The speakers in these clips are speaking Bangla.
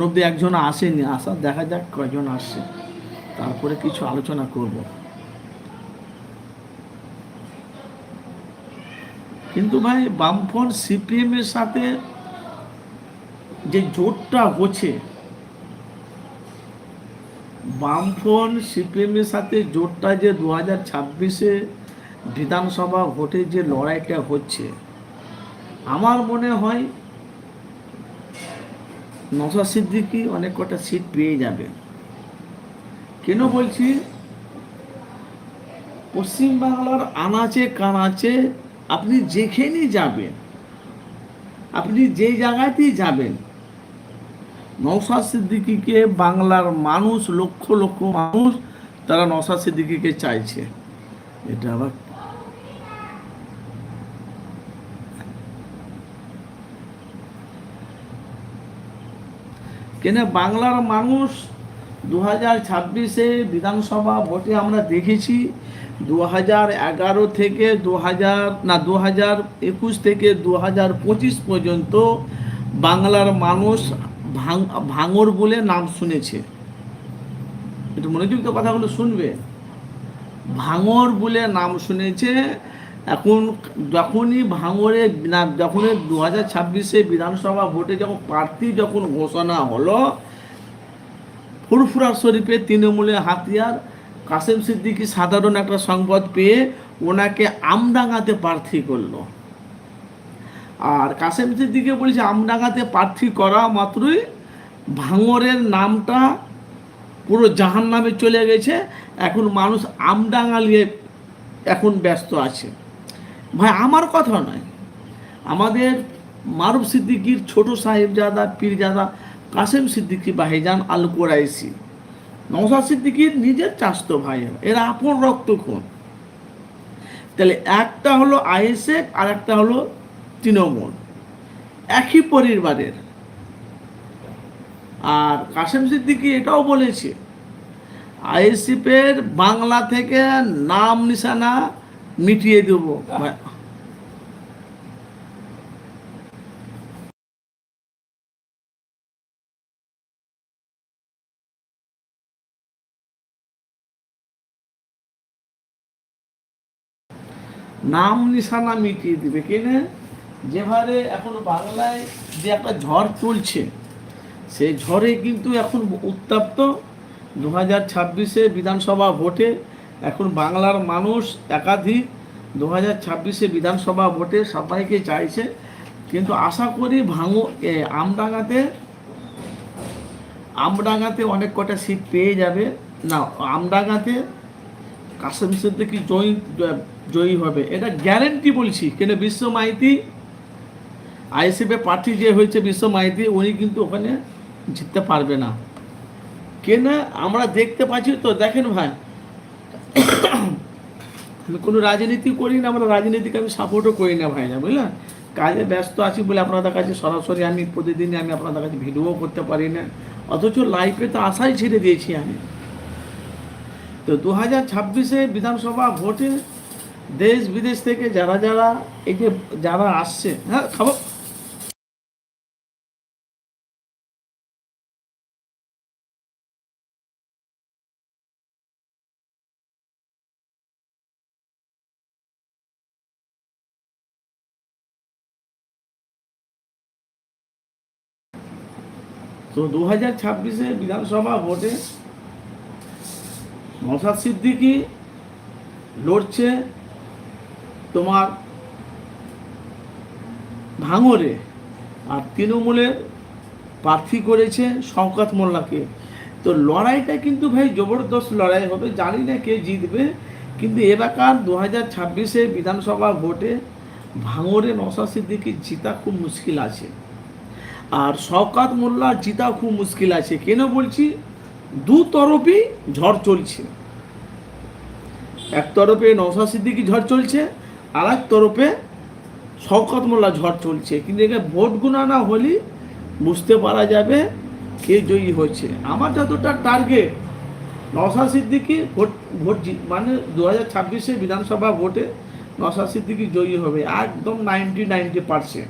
অব্দি একজন আসেনি, আসা দেখা যাক কয়জন আসছে, তারপরে কিছু আলোচনা করব। কিন্তু ভাই বামফ্রন্ট সিপিএম এর সাথে যে জোটটা হচ্ছে, বামফ্রন্ট সিপিএম এর সাথে জোটটা যে 2026-এ বিধানসভা ভোটে যে লড়াইটা হচ্ছে, আমার মনে হয় নওশাদ সিদ্দিকী অনেক কটা সিট পেয়ে যাবে। কেন বলছি, পশ্চিমবাংলার আনাচে কানাচে আপনি যেখানেই যাবেন, আপনি যে জায়গাতেই যাবেন, নওশাদ সিদ্দিকীকে বাংলার মানুষ, লক্ষ লক্ষ মানুষ তারা নওশাদ সিদ্দিকীকে চাইছে। এটা আবার কেন বাংলার মানুষ 2026-এ বিধানসভা ভোটে আমরা দেখেছি, 2011 থেকে 2021 থেকে 2025 পর্যন্ত বাংলার মানুষ ভাঙর বলে নাম শুনেছে। একটু মনোযোগ তো কথাগুলো শুনবে। ভাঙর বলে নাম শুনেছে। এখন যখনই ভাঙরে না, যখনই 2026-এ বিধানসভা ভোটে যখন প্রার্থী যখন ঘোষণা হলো, ফুরফুরা শরীফের তৃণমূলের হাতিয়ার কাসেম সিদ্দিকী সাধারণ একটা সংবাদ পেয়ে ওনাকে আমডাঙ্গাতে প্রার্থী করলো। আর কাসেম সিদ্দিকী বলেছে আমডাঙ্গাতে প্রার্থী করা মাত্রই ভাঙরের নামটা পুরো জাহান নামে চলে গেছে। এখন মানুষ আমডাঙ্গা নিয়ে এখন ব্যস্ত আছে। ভাই আমার কথা নয়, আমাদের মারুফ সিদ্দিকীর ছোট সাহেবজাদা পীরজাদা কাসেম সিদ্দিকী ভাইজান আল কোরাইশি, নওশাদ সিদ্দিকীর নিজের চাস্তো ভাই, এরা আপন রক্তক্ষণ। তাহলে একটা হলো আইএসএফ আর একটা হলো তৃণমূল, একই পরিবারের। আর কাসেম সিদ্দিকী এটাও বলেছে আইএসএফের বাংলা থেকে নাম নিশানা মিটিয়ে দেবো। নাম নিশানা মিটিয়ে দিবে কেন? যেভাবে এখন বাংলায় যে একটা ঝড় চলছে, সেই ঝড়ে কিন্তু এখন উত্তপ্ত 2026-এ বিধানসভা ভোটে। এখন বাংলার মানুষ একাধিক 2026-এ বিধানসভা ভোটে সবাইকে চাইছে। কিন্তু আশা করি আমডাঙ্গাতে আমডাঙ্গাতে অনেক কটা সিট পেয়ে যাবে। না, আমডাঙ্গাতে কাসেম সিদ্দিকী জয়ী হবে, এটা গ্যারেন্টি বলছি। কেন বিশ্ব মাইতি আইএসএফের প্রার্থী যে হয়েছে বিশ্ব মাইতি, উনি কিন্তু ওখানে জিততে পারবে না। কেন আমরা দেখতে পাচ্ছি তো। দেখেন ভাই, আমি কোনো রাজনীতি করি না, আমরা রাজনীতিকে আমি সাপোর্টও করি না ভাই, না বুঝলেন। কাজে ব্যস্ত আছি বলে আপনাদের কাছে সরাসরি আমি প্রতিদিনই আমি আপনাদের কাছে ভিডিও করতে পারি না, অথচ লাইফে তো আশাই ছেড়ে দিয়েছি আমি। তো 2026-এ বিধানসভা ভোটে দেশ বিদেশ থেকে যারা যারা এই যে যারা আসছে, হ্যাঁ খাবো, তো 2026-এ বিধানসভা ভোটে নওশাদ সিদ্দিকী লড়ছে তোমার ভাঙরে, আর তৃণমূলের প্রার্থী করেছে শওকত মোল্লাকে। তো লড়াইটা কিন্তু ভাই জবরদস্ত লড়াই হবে, জানি না কে জিতবে। কিন্তু এবারকার 2026-এ বিধানসভা ভোটে ভাঙরে নওশাদ সিদ্দিকী জিতা খুব মুশকিল আছে, আর শওকত মোল্লা জিতা খুব মুশকিল আছে। কেন বলছি, দু তরফই ঝড় চলছে। এক তরফে নওশাদ সিদ্দিকী ঝড় চলছে, আর এক তরফে শওকত মোল্লা ঝড় চলছে। কিন্তু এখানে ভোট গুণানা হলে বুঝতে পারা যাবে কে জয়ী হচ্ছে। আমার যতটা টার্গেট, নওশাদ সিদ্দিকী ভোট মানে 2026-এ বিধানসভা ভোটে নওশাদ সিদ্দিকী জয়ী হবে একদম 90%।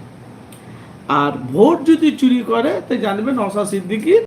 আর ভোট যদি চুরি করে তো জানবেন নওশাদ সিদ্দিকী